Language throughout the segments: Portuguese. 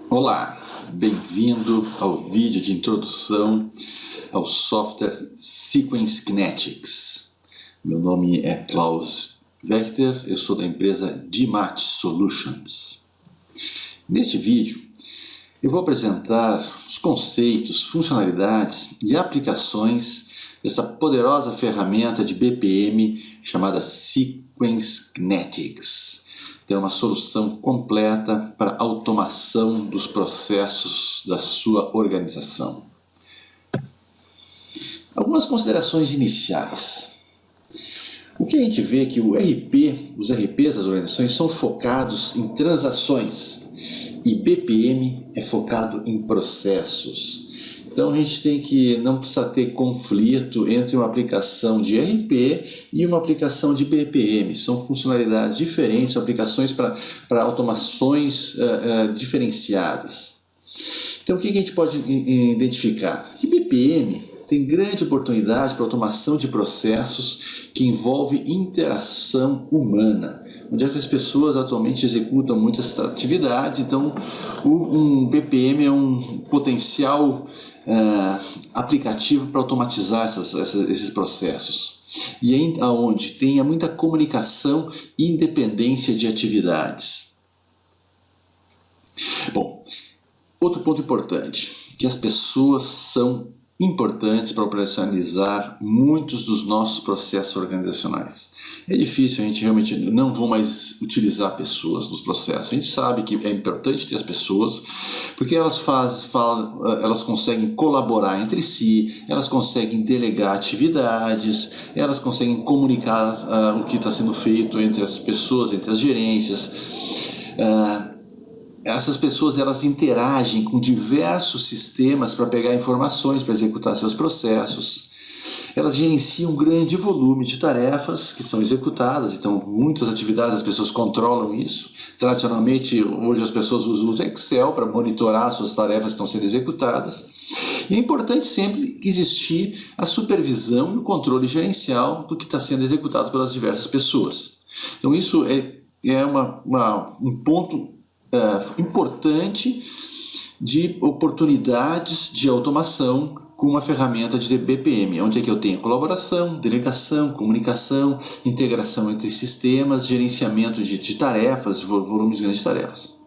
Olá, bem-vindo ao vídeo de introdução ao software Sequence Kinetics. Meu nome é Klaus Wächter, eu sou da empresa DMAT Solutions. Neste vídeo, eu vou apresentar os conceitos, funcionalidades e aplicações dessa poderosa ferramenta de BPM chamada Sequence Kinetics. Tem uma solução completa para automação dos processos da sua organização. Algumas considerações iniciais. O que a gente vê é que os RPs das organizações são focados em transações e BPM é focado em processos. Então a gente tem que não precisa ter conflito entre uma aplicação de RP e uma aplicação de BPM. São funcionalidades diferentes, são aplicações para automações diferenciadas. Então o que a gente pode identificar? Que BPM tem grande oportunidade para automação de processos que envolve interação humana, onde é que as pessoas atualmente executam muitas atividades. Então um BPM é um potencial aplicativo para automatizar esses processos. E onde tenha muita comunicação e independência de atividades. Bom, outro ponto importante, que as pessoas são importantes para operacionalizar muitos dos nossos processos organizacionais. É difícil, a gente realmente não vou mais utilizar pessoas nos processos. A gente sabe que é importante ter as pessoas, porque elas conseguem colaborar entre si, elas conseguem delegar atividades, elas conseguem comunicar o que está sendo feito entre as pessoas, entre as gerências. Essas pessoas elas interagem com diversos sistemas para pegar informações, para executar seus processos. Elas gerenciam um grande volume de tarefas que são executadas, então muitas atividades as pessoas controlam isso. Tradicionalmente, hoje as pessoas usam o Excel para monitorar suas tarefas que estão sendo executadas. E é importante sempre existir a supervisão e o controle gerencial do que está sendo executado pelas diversas pessoas. Então isso é um ponto importante de oportunidades de automação com uma ferramenta de BPM, onde é que eu tenho colaboração, delegação, comunicação, integração entre sistemas, gerenciamento de tarefas, volumes grandes de tarefas.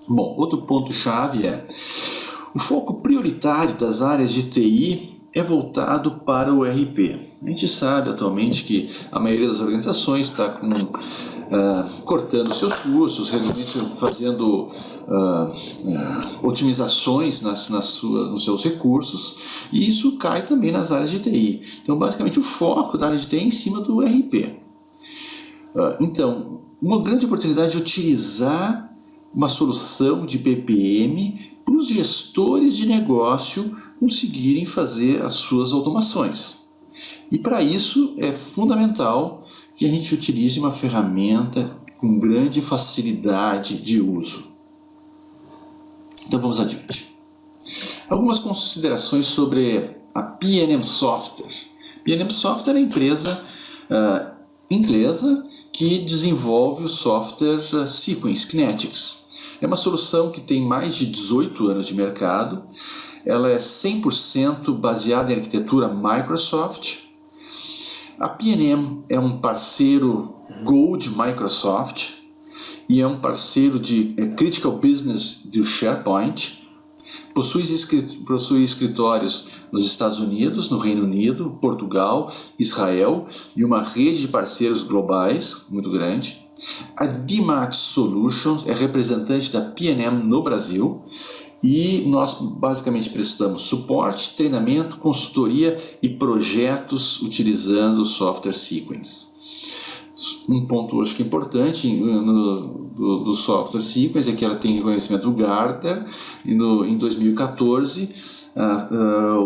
Bom, outro ponto-chave é o foco prioritário das áreas de TI é voltado para o RP. A gente sabe atualmente que a maioria das organizações está cortando seus custos, realmente fazendo otimizações nos seus recursos, e isso cai também nas áreas de TI. Então, basicamente, o foco da área de TI é em cima do RP. Então, uma grande oportunidade de utilizar uma solução de BPM para os gestores de negócio conseguirem fazer as suas automações. E para isso é fundamental que a gente utilize uma ferramenta com grande facilidade de uso. Então vamos adiante. Algumas considerações sobre a P&M Software. P&M Software é a empresa inglesa que desenvolve o software Sequence Kinetics. É uma solução que tem mais de 18 anos de mercado. Ela é 100% baseada em arquitetura Microsoft. A P&M é um parceiro Gold Microsoft e é um parceiro de Critical Business do SharePoint. Possui escritórios nos Estados Unidos, no Reino Unido, Portugal, Israel e uma rede de parceiros globais muito grande. A DMAT Solutions é representante da P&M no Brasil. E nós basicamente prestamos suporte, treinamento, consultoria e projetos utilizando o software Sequence. Um ponto acho que importante do software Sequence é que ela tem reconhecimento do Gartner e em 2014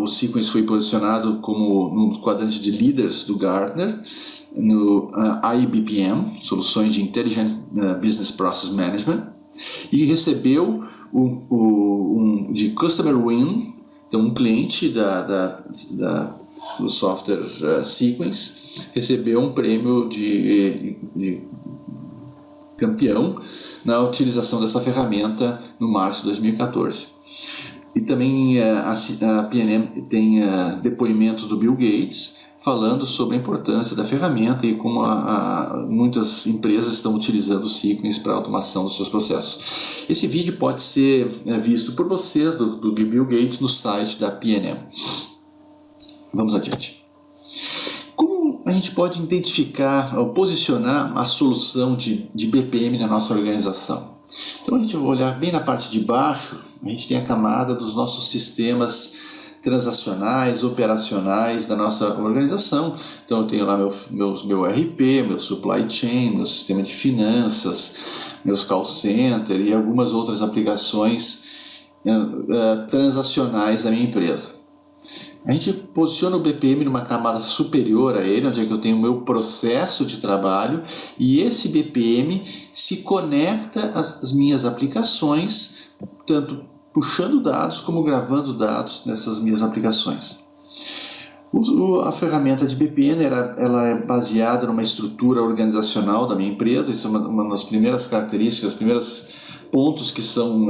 o Sequence foi posicionado como no quadrante de líderes do Gartner no IBPM, Soluções de Intelligent Business Process Management, e recebeu de Customer Win, então um cliente do software Sequence recebeu um prêmio campeão na utilização dessa ferramenta no março de 2014. E também a PNM tem depoimentos do Bill Gates falando sobre a importância da ferramenta e como muitas empresas estão utilizando o Sequence para a automação dos seus processos. Esse vídeo pode ser visto por vocês do Bill Gates no site da PNM. Vamos adiante. Como a gente pode identificar ou posicionar a solução de BPM na nossa organização? Então a gente vai olhar bem na parte de baixo, a gente tem a camada dos nossos sistemas transacionais, operacionais da nossa organização. Então eu tenho lá meu RP, meu supply chain, meu sistema de finanças, meus call center e algumas outras aplicações transacionais da minha empresa. A gente posiciona o BPM numa camada superior a ele, onde é que eu tenho o meu processo de trabalho, e esse BPM se conecta às minhas aplicações, tanto puxando dados como gravando dados nessas minhas aplicações. A ferramenta de BPM ela é baseada numa estrutura organizacional da minha empresa. Isso é uma das primeiras características, os primeiros pontos que são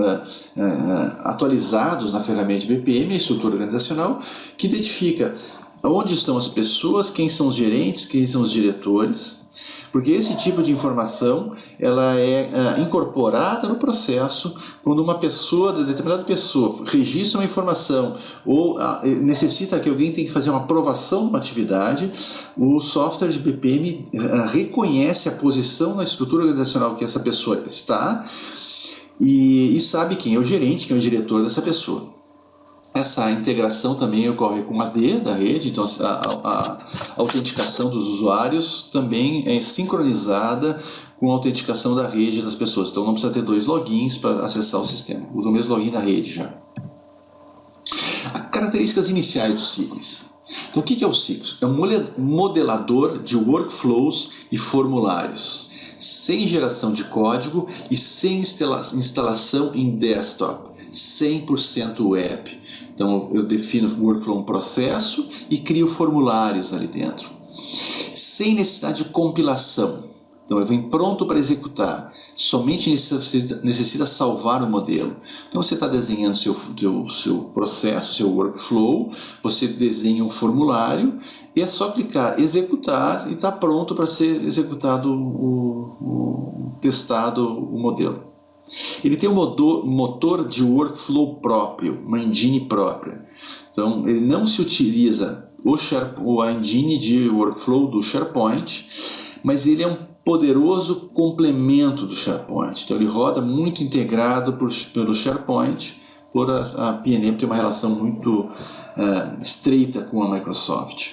atualizados na ferramenta de BPM, a estrutura organizacional, que identifica onde estão as pessoas, quem são os gerentes, quem são os diretores, porque esse tipo de informação ela é incorporada no processo quando uma determinada pessoa registra uma informação ou necessita que alguém tenha que fazer uma aprovação de uma atividade. O software de BPM reconhece a posição na estrutura organizacional que essa pessoa está e sabe quem é o gerente, quem é o diretor dessa pessoa. Essa integração também ocorre com a AD da rede, então a autenticação dos usuários também é sincronizada com a autenticação da rede das pessoas. Então não precisa ter 2 logins para acessar o sistema, usa o mesmo login da rede já. As características iniciais do Sequence. Então o que é o Sequence? É um modelador de workflows e formulários, sem geração de código e sem instalação em desktop, 100% web. Então eu defino o workflow, um processo, e crio formulários ali dentro, sem necessidade de compilação. Então ele vem pronto para executar, somente necessita salvar o modelo. Então você está desenhando seu processo, seu workflow, você desenha um formulário e é só clicar executar e está pronto para ser executado, testado o modelo. Ele tem um motor de workflow próprio, uma engine própria. Então ele não se utiliza a engine de workflow do SharePoint, mas ele é um poderoso complemento do SharePoint. Então ele roda muito integrado pelo SharePoint, por a PNM ter uma relação muito estreita com a Microsoft.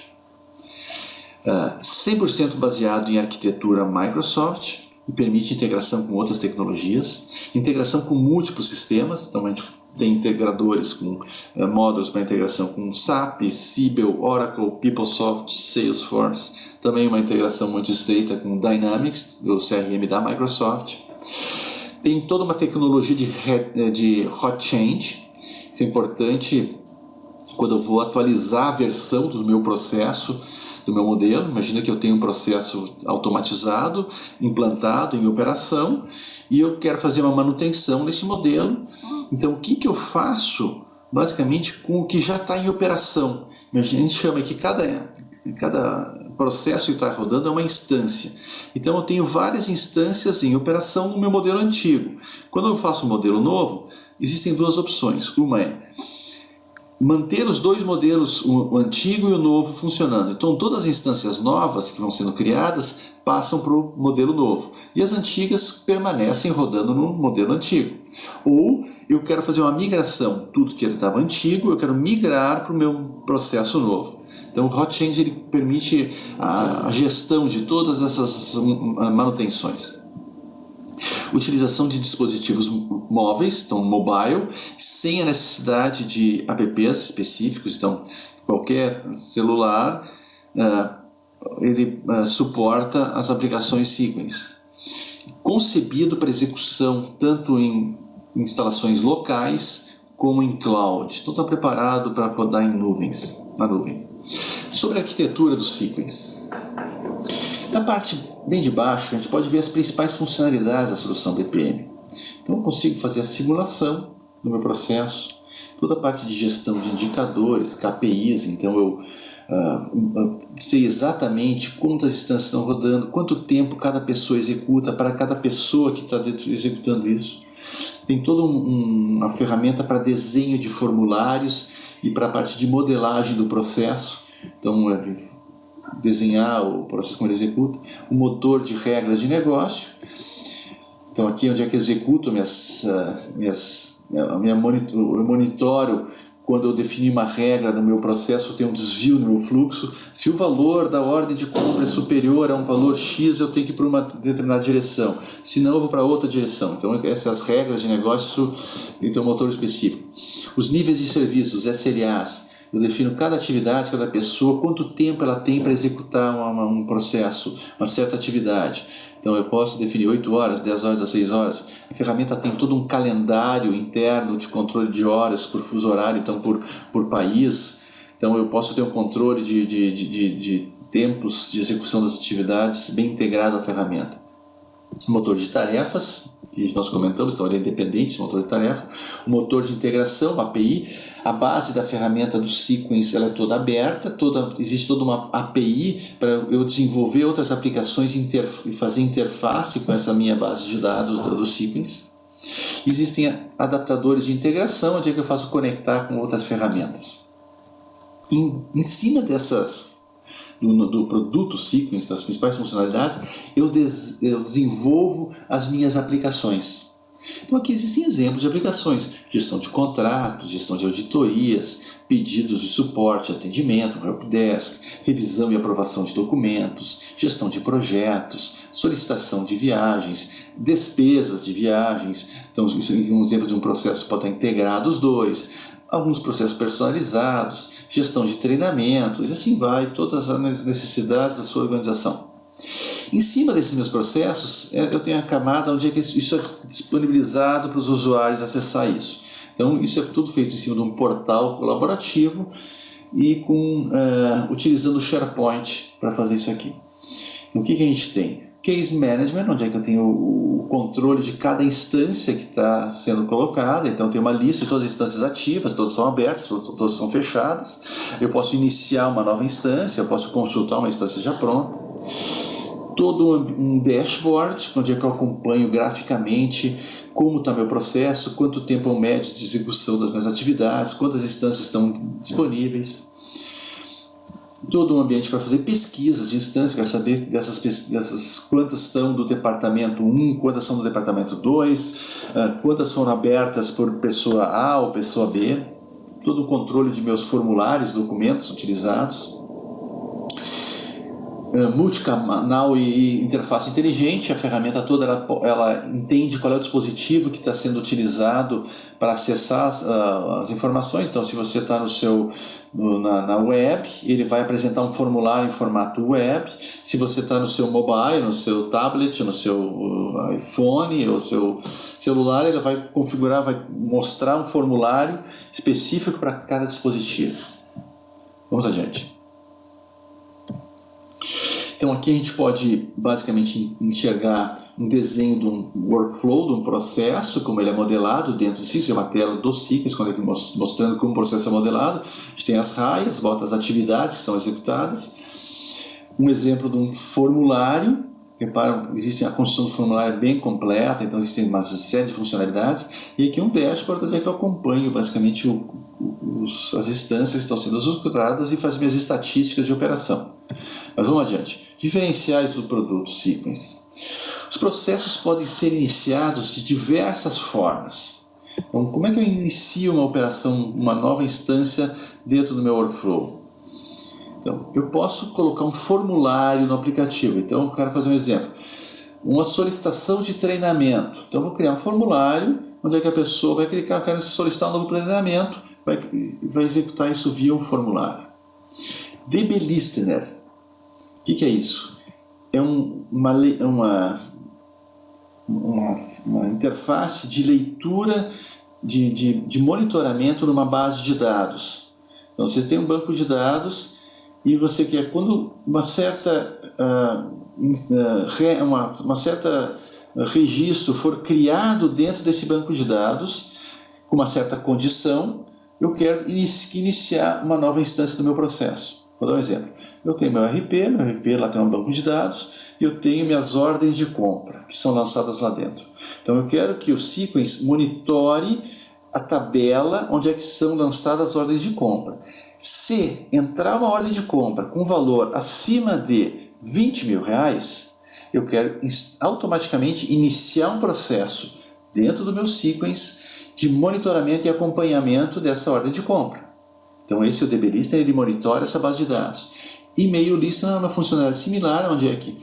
100% baseado em arquitetura Microsoft e permite integração com outras tecnologias, integração com múltiplos sistemas. Então a gente tem integradores com módulos para integração com SAP, Siebel, Oracle, PeopleSoft, Salesforce, também uma integração muito estreita com Dynamics, o CRM da Microsoft. Tem toda uma tecnologia de hot change. Isso é importante quando eu vou atualizar a versão do meu processo, do meu modelo. Imagina que eu tenho um processo automatizado, implantado em operação, e eu quero fazer uma manutenção nesse modelo. Então o que eu faço basicamente com o que já está em operação? A gente chama que cada processo que está rodando é uma instância. Então eu tenho várias instâncias em operação no meu modelo antigo. Quando eu faço um modelo novo, existem 2 opções. Uma é manter os 2 modelos, o antigo e o novo, funcionando. Então todas as instâncias novas que vão sendo criadas passam para o modelo novo, e as antigas permanecem rodando no modelo antigo. Ou eu quero fazer uma migração, tudo que estava antigo eu quero migrar para o meu processo novo. Então o Hot Change ele permite a gestão de todas essas manutenções. Utilização de dispositivos móveis, então mobile, sem a necessidade de apps específicos. Então qualquer celular ele suporta as aplicações Sequence. Concebido para execução tanto em instalações locais como em cloud. Então está preparado para rodar na nuvem. Sobre a arquitetura do Sequence. Na parte bem de baixo, a gente pode ver as principais funcionalidades da solução BPM. Então, eu consigo fazer a simulação do meu processo, toda a parte de gestão de indicadores, KPIs, então eu sei exatamente quantas instâncias estão rodando, quanto tempo cada pessoa executa para cada pessoa que está executando isso. Tem toda uma ferramenta para desenho de formulários e para a parte de modelagem do processo. Então, desenhar o processo como ele executa, o motor de regras de negócio. Então, aqui é onde é que eu executo eu monitoro quando eu defini uma regra no meu processo, tem um desvio no meu fluxo. Se o valor da ordem de compra é superior a um valor X, eu tenho que ir para uma determinada direção. Se não, eu vou para outra direção. Então, essas são as regras de negócio e tem um motor específico. Os níveis de serviço, os SLAs. Eu defino cada atividade, cada pessoa, quanto tempo ela tem para executar um processo, uma certa atividade. Então eu posso definir 8 horas, 10 horas, 6 horas. A ferramenta tem todo um calendário interno de controle de horas por fuso horário, então por país. Então eu posso ter um controle de tempos de execução das atividades bem integrado à ferramenta. Motor de tarefas, que nós comentamos, então ele é independente, esse motor de tarefa. O motor de integração, API, a base da ferramenta do Sequence ela é toda aberta, existe toda uma API para eu desenvolver outras aplicações e fazer interface com essa minha base de dados do Sequence. Existem adaptadores de integração, onde é que eu faço conectar com outras ferramentas. Em cima do produto Sequence, das principais funcionalidades, eu desenvolvo as minhas aplicações. Então aqui existem exemplos de aplicações: gestão de contratos, gestão de auditorias, pedidos de suporte, atendimento, helpdesk, revisão e aprovação de documentos, gestão de projetos, solicitação de viagens, despesas de viagens. Então isso é um exemplo de um processo que pode estar integrado os dois. Alguns processos personalizados, gestão de treinamentos, e assim vai, todas as necessidades da sua organização. Em cima desses meus processos, eu tenho a camada onde é que isso é disponibilizado para os usuários acessar isso. Então, isso é tudo feito em cima de um portal colaborativo e utilizando o SharePoint para fazer isso aqui. O que a gente tem? Case Management, onde é que eu tenho o controle de cada instância que está sendo colocada. Então, eu tenho uma lista de todas as instâncias ativas, todas são abertas, todas são fechadas. Eu posso iniciar uma nova instância, eu posso consultar uma instância já pronta. Todo um dashboard, onde é que eu acompanho graficamente como está meu processo, quanto tempo é o médio de execução das minhas atividades, quantas instâncias estão disponíveis. Todo um ambiente para fazer pesquisas de instâncias, para saber dessas quantas estão do departamento 1, quantas são do departamento 2, quantas foram abertas por pessoa A ou pessoa B. Todo o controle de meus formulários, documentos utilizados. Multicanal e interface inteligente. A ferramenta toda ela entende qual é o dispositivo que está sendo utilizado para acessar as informações. Então, se você está na web, ele vai apresentar um formulário em formato web. Se você está no seu mobile, no seu tablet, no seu iPhone ou seu celular, ele vai configurar, vai mostrar um formulário específico para cada dispositivo. Vamos adiante. Então aqui a gente pode basicamente enxergar um desenho de um workflow, de um processo, como ele é modelado dentro do Sequence, é uma tela do Sequence, quando ele mostrando como o processo é modelado. A gente tem as raias, bota as atividades que são executadas. Um exemplo de um formulário. Repara, existe a construção do formulário bem completa, então existem uma série de funcionalidades. E aqui um dashboard onde é que eu acompanho basicamente as instâncias que estão sendo executadas e faço minhas estatísticas de operação. Mas vamos adiante. Diferenciais do produto Sequence. Os processos podem ser iniciados de diversas formas. Então, como é que eu inicio uma operação, uma nova instância dentro do meu workflow? Então, eu posso colocar um formulário no aplicativo. Então, eu quero fazer um exemplo. Uma solicitação de treinamento. Então, eu vou criar um formulário onde é que a pessoa vai clicar, eu quero solicitar um novo treinamento, vai executar isso via um formulário. DB Listener. O que é isso? É uma interface de leitura, de monitoramento numa base de dados. Então, você tem um banco de dados e você quer, quando uma certa uma certa registro for criado dentro desse banco de dados, com uma certa condição, eu quero iniciar uma nova instância do meu processo. Vou dar um exemplo. Eu tenho meu RP lá tem um banco de dados, e eu tenho minhas ordens de compra, que são lançadas lá dentro. Então eu quero que o Sequence monitore a tabela onde é que são lançadas as ordens de compra. Se entrar uma ordem de compra com valor acima de R$20.000, eu quero automaticamente iniciar um processo dentro do meu Sequence de monitoramento e acompanhamento dessa ordem de compra. Então esse é o DB Listener, ele monitora essa base de dados. E-mail Listener é uma funcionalidade similar, onde é que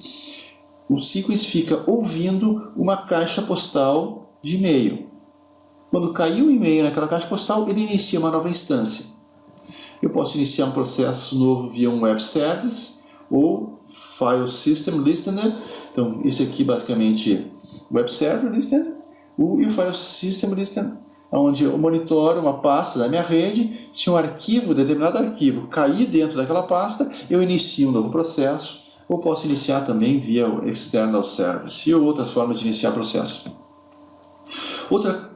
o Sequence fica ouvindo uma caixa postal de e-mail. Quando cair um e-mail naquela caixa postal, ele inicia uma nova instância. Eu posso iniciar um processo novo via um web service ou File System Listener. Então, isso aqui basicamente Web Server Listener e o File System Listener, onde eu monitoro uma pasta da minha rede. Se um determinado arquivo cair dentro daquela pasta, eu inicio um novo processo, ou posso iniciar também via o External Service ou outras formas de iniciar processo. Outro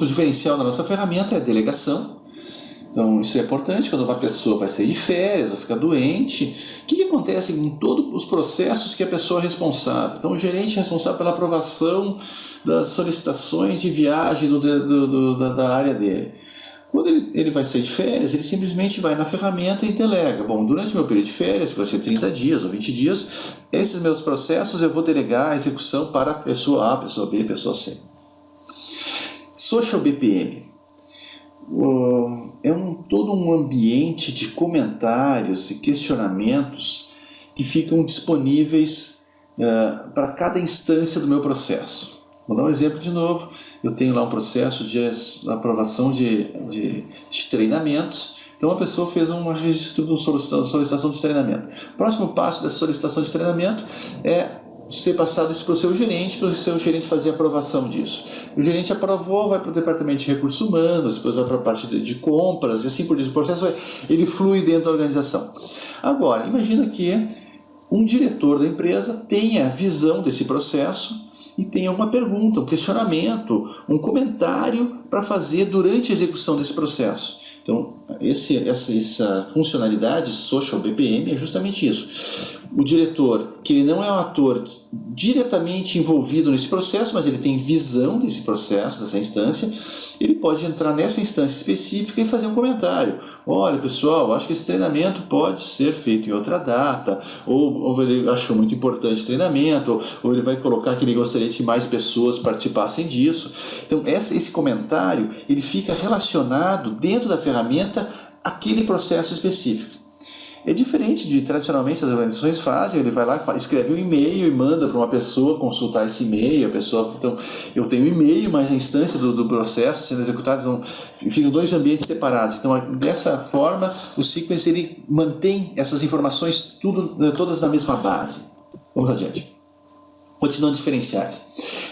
diferencial da nossa ferramenta é a delegação. Então isso é importante quando uma pessoa vai sair de férias ou fica doente. O que acontece em todos os processos que a pessoa é responsável? Então o gerente é responsável pela aprovação das solicitações de viagem da área dele. Quando ele vai sair de férias, ele simplesmente vai na ferramenta e delega. Bom, durante o meu período de férias, que vai ser 30 dias ou 20 dias, esses meus processos eu vou delegar a execução para a pessoa A, pessoa B, pessoa C. Social BPM. É todo um ambiente de comentários e questionamentos que ficam disponíveis para cada instância do meu processo. Vou dar um exemplo de novo. Eu tenho lá um processo de aprovação de treinamentos. Então, a pessoa fez um registro de uma solicitação de treinamento. O próximo passo dessa solicitação de treinamento é ser passado isso para o seu gerente fazer a aprovação disso. O gerente aprovou, vai para o departamento de recursos humanos, depois vai para a parte de compras e assim por diante. O processo ele flui dentro da organização. Agora, imagina que um diretor da empresa tenha visão desse processo e tenha uma pergunta, um questionamento, um comentário para fazer durante a execução desse processo. Então, essa funcionalidade Social BPM é justamente isso. O diretor, que ele não é um ator diretamente envolvido nesse processo, mas ele tem visão desse processo, dessa instância, ele pode entrar nessa instância específica e fazer um comentário. Olha, pessoal, acho que esse treinamento pode ser feito em outra data, ou ele achou muito importante o treinamento, ou ele vai colocar que ele gostaria que mais pessoas participassem disso. Então, esse comentário, ele fica relacionado dentro da ferramenta àquele processo específico. É diferente de tradicionalmente as organizações fazem, ele vai lá, escreve um e-mail e manda para uma pessoa consultar esse e-mail, então eu tenho um e-mail, mas a instância do processo sendo executado, então ficam dois ambientes separados. Então dessa forma o Sequence ele mantém essas informações todas na mesma base. Vamos adiante. Continuando diferenciais.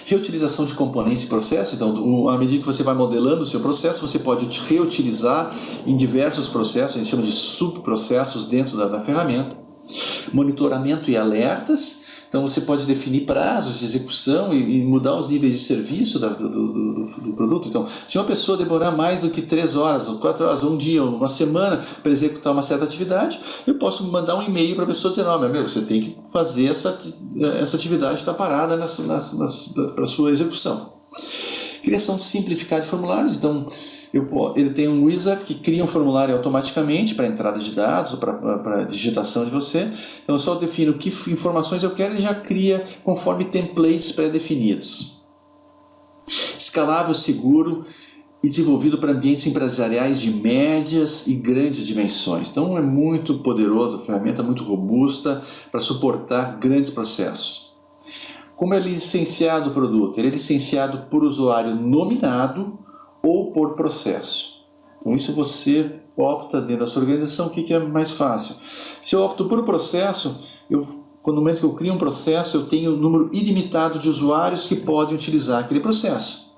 Reutilização de componentes e processos. Então, à medida que você vai modelando o seu processo, você pode reutilizar em diversos processos, a gente chama de subprocessos dentro da ferramenta. Monitoramento e alertas. Então, você pode definir prazos de execução e mudar os níveis de serviço do produto. Então, se uma pessoa demorar mais do que 3 horas, ou 4 horas, ou um dia, ou uma semana para executar uma certa atividade, eu posso mandar um e-mail para a pessoa dizendo: você tem que fazer essa atividade está parada para a sua execução. Criação simplificada de formulários. Então, ele tem um wizard que cria um formulário automaticamente para entrada de dados ou para digitação de você. Então eu só defino que informações eu quero e já cria conforme templates pré-definidos. Escalável, seguro e desenvolvido para ambientes empresariais de médias e grandes dimensões. Então é muito poderoso, a ferramenta é muito robusta para suportar grandes processos. Como é licenciado o produto? Ele é licenciado por usuário nominado ou por processo. Então isso você opta dentro da sua organização, o que é mais fácil. Se eu opto por processo, no momento que eu crio um processo, eu tenho um número ilimitado de usuários que podem utilizar aquele processo.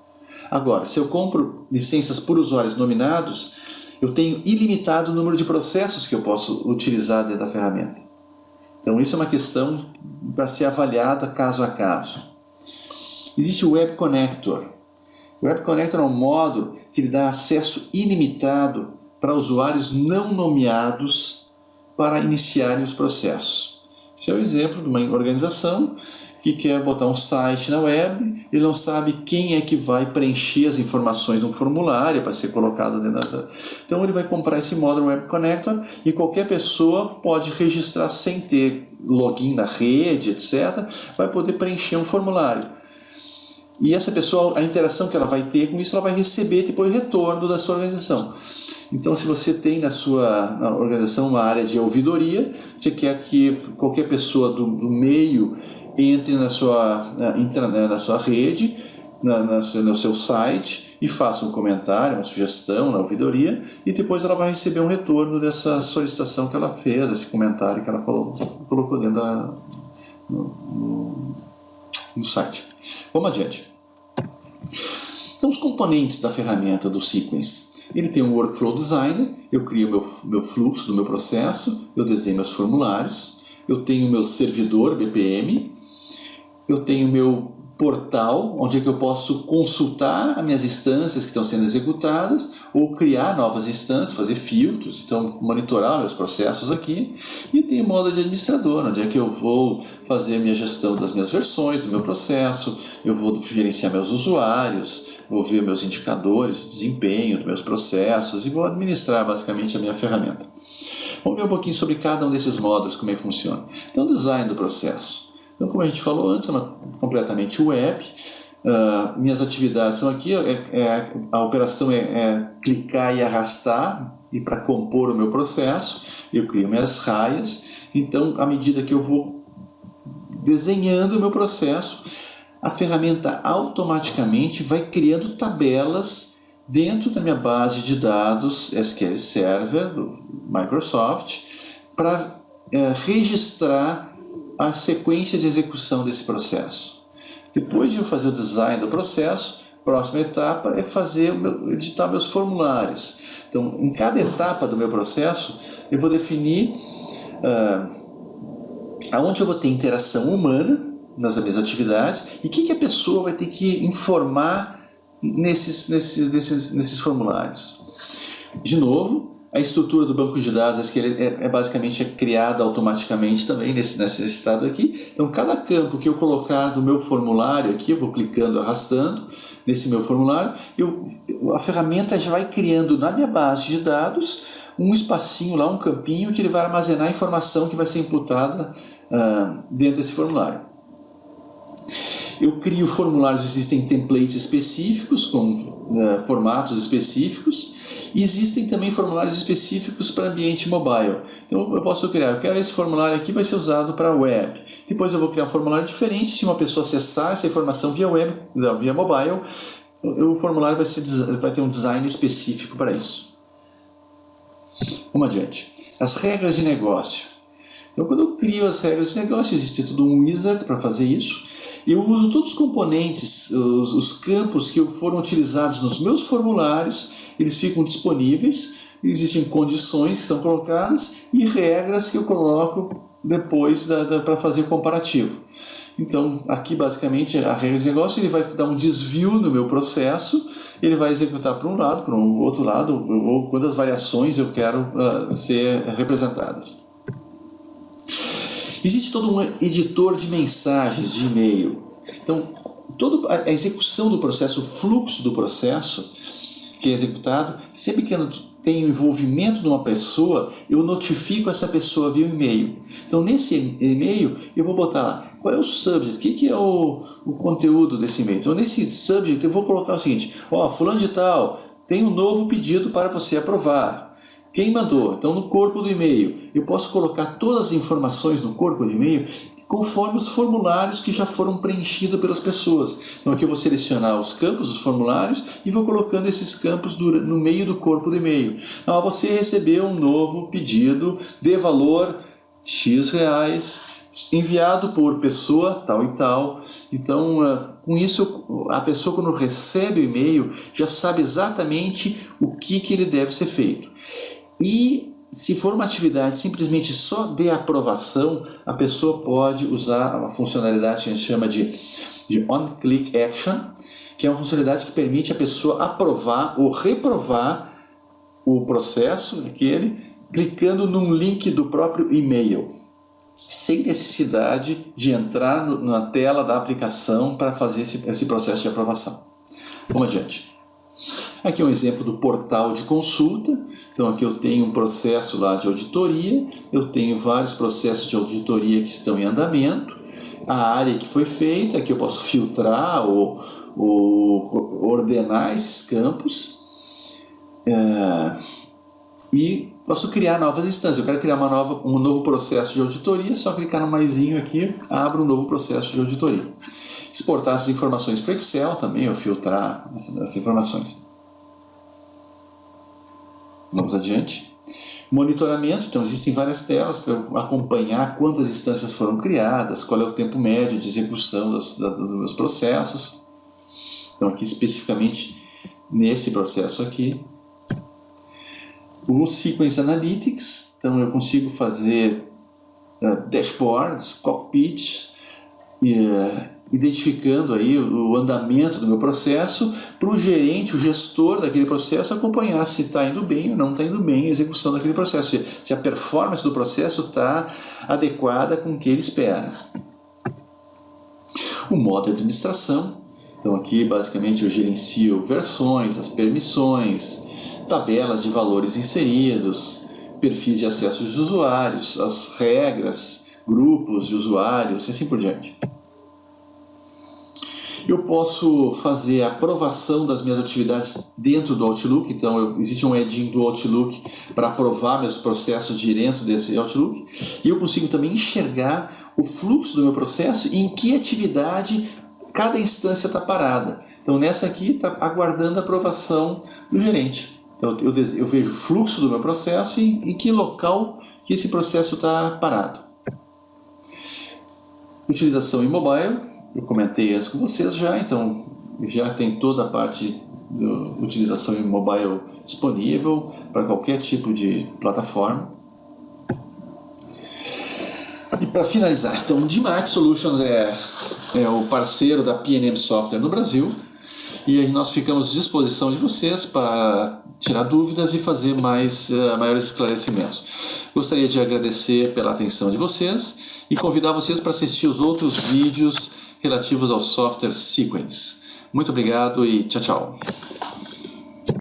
Agora, se eu compro licenças por usuários nominados, eu tenho ilimitado o número de processos que eu posso utilizar dentro da ferramenta. Então isso é uma questão para ser avaliada caso a caso. Existe o Web Connector. O Web Connector é um módulo que ele dá acesso ilimitado para usuários não nomeados para iniciarem os processos. Esse é o exemplo de uma organização que quer botar um site na web, ele não sabe quem é que vai preencher as informações no formulário para ser colocado dentro da... Então ele vai comprar esse módulo Web Connector e qualquer pessoa pode registrar sem ter login na rede, etc., vai poder preencher um formulário. E essa pessoa, a interação que ela vai ter com isso, ela vai receber depois retorno da sua organização. Então, se você tem na organização uma área de ouvidoria, você quer que qualquer pessoa do meio entre na sua rede, no seu site, e faça um comentário, uma sugestão na ouvidoria, e depois ela vai receber um retorno dessa solicitação que ela fez, esse comentário que ela colocou dentro no site. Vamos adiante. Então, os componentes da ferramenta do Sequence. Ele tem um Workflow Designer, eu crio meu fluxo do meu processo, eu desenho meus formulários, eu tenho meu servidor BPM, eu tenho meu portal, onde é que eu posso consultar as minhas instâncias que estão sendo executadas, ou criar novas instâncias, fazer filtros, então monitorar meus processos aqui. E tem o modo de administrador, onde é que eu vou fazer a minha gestão das minhas versões, do meu processo, eu vou gerenciar meus usuários, vou ver meus indicadores de desempenho dos meus processos e vou administrar basicamente a minha ferramenta. Vamos ver um pouquinho sobre cada um desses módulos, como é que funciona. Então, design do processo. Então, como a gente falou antes, é completamente web. Minhas atividades são aqui, a operação é clicar e arrastar, e para compor o meu processo, eu crio minhas raias. Então, à medida que eu vou desenhando o meu processo, a ferramenta automaticamente vai criando tabelas dentro da minha base de dados SQL Server do Microsoft para registrar a sequência de execução desse processo. Depois de eu fazer o design do processo, a próxima etapa é editar meus formulários. Então, em cada etapa do meu processo, eu vou definir aonde eu vou ter interação humana nas minhas atividades e o que a pessoa vai ter que informar nesses formulários. De novo, a estrutura do banco de dados que basicamente criada automaticamente também nesse estado aqui. Então, cada campo que eu colocar do meu formulário aqui, eu vou clicando, arrastando nesse meu formulário, a ferramenta já vai criando na minha base de dados um espacinho lá, um campinho que ele vai armazenar a informação que vai ser imputada dentro desse formulário. Eu crio formulários, existem templates específicos, com formatos específicos, e existem também formulários específicos para ambiente mobile. Então eu posso criar, eu quero esse formulário aqui, vai ser usado para web. Depois eu vou criar um formulário diferente, se uma pessoa acessar essa informação via web, via mobile, o formulário vai ter um design específico para isso. Vamos adiante. As regras de negócio. Então quando eu crio as regras de negócio, existe todo um wizard para fazer isso. Eu uso todos os componentes, os campos que foram utilizados nos meus formulários, eles ficam disponíveis, existem condições que são colocadas e regras que eu coloco depois para fazer o comparativo. Então, aqui basicamente a regra de negócio, ele vai dar um desvio no meu processo, ele vai executar para um lado, para um outro lado, ou quantas variações eu quero ser representadas. Existe todo um editor de mensagens de e-mail. Então, toda a execução do processo, o fluxo do processo que é executado, sempre que eu tenho envolvimento de uma pessoa, eu notifico essa pessoa via e-mail. Então, nesse e-mail, eu vou botar lá, qual é o subject, o que é o conteúdo desse e-mail. Então, nesse subject, eu vou colocar o seguinte, fulano de tal, tem um novo pedido para você aprovar. Quem mandou? Então, no corpo do e-mail, eu posso colocar todas as informações no corpo do e-mail conforme os formulários que já foram preenchidos pelas pessoas. Então, aqui eu vou selecionar os campos dos formulários e vou colocando esses campos no meio do corpo do e-mail. Então, você recebeu um novo pedido de valor X reais, enviado por pessoa tal e tal. Então, com isso, a pessoa, quando recebe o e-mail, já sabe exatamente o que ele deve ser feito. E se for uma atividade simplesmente só de aprovação, a pessoa pode usar uma funcionalidade que a gente chama de on-click action, que é uma funcionalidade que permite a pessoa aprovar ou reprovar o processo, clicando num link do próprio e-mail, sem necessidade de entrar na tela da aplicação para fazer esse processo de aprovação. Vamos adiante. Aqui é um exemplo do portal de consulta. Então aqui eu tenho um processo lá de auditoria, eu tenho vários processos de auditoria que estão em andamento, a área que foi feita, aqui eu posso filtrar ou ordenar esses campos e posso criar novas instâncias. Eu quero criar um novo processo de auditoria, só clicar no maisinho aqui, abre um novo processo de auditoria. Exportar essas informações para o Excel também, ou filtrar essas informações. Vamos adiante. Monitoramento, então existem várias telas para eu acompanhar quantas instâncias foram criadas, qual é o tempo médio de execução dos meus processos. Então aqui especificamente nesse processo aqui. O Sequence Analytics, então eu consigo fazer dashboards, cockpits, identificando aí o andamento do meu processo para o gerente, o gestor daquele processo acompanhar se está indo bem ou não está indo bem a execução daquele processo, se a performance do processo está adequada com o que ele espera. O modo de administração, então aqui basicamente eu gerencio versões, as permissões, tabelas de valores inseridos, perfis de acesso dos usuários, as regras, grupos de usuários e assim por diante. Eu posso fazer a aprovação das minhas atividades dentro do Outlook, então existe um add-in do Outlook para aprovar meus processos direto desse Outlook, e eu consigo também enxergar o fluxo do meu processo e em que atividade cada instância está parada. Então nessa aqui está aguardando a aprovação do gerente. Então eu vejo o fluxo do meu processo e em que local que esse processo está parado. Utilização em mobile. Eu comentei antes com vocês já, então já tem toda a parte de utilização em mobile disponível para qualquer tipo de plataforma. E para finalizar, então, Dmat Solutions é o parceiro da P&M Software no Brasil e nós ficamos à disposição de vocês para tirar dúvidas e fazer maiores esclarecimentos. Gostaria de agradecer pela atenção de vocês e convidar vocês para assistir os outros vídeos relativos ao software Sequence. Muito obrigado e tchau, tchau.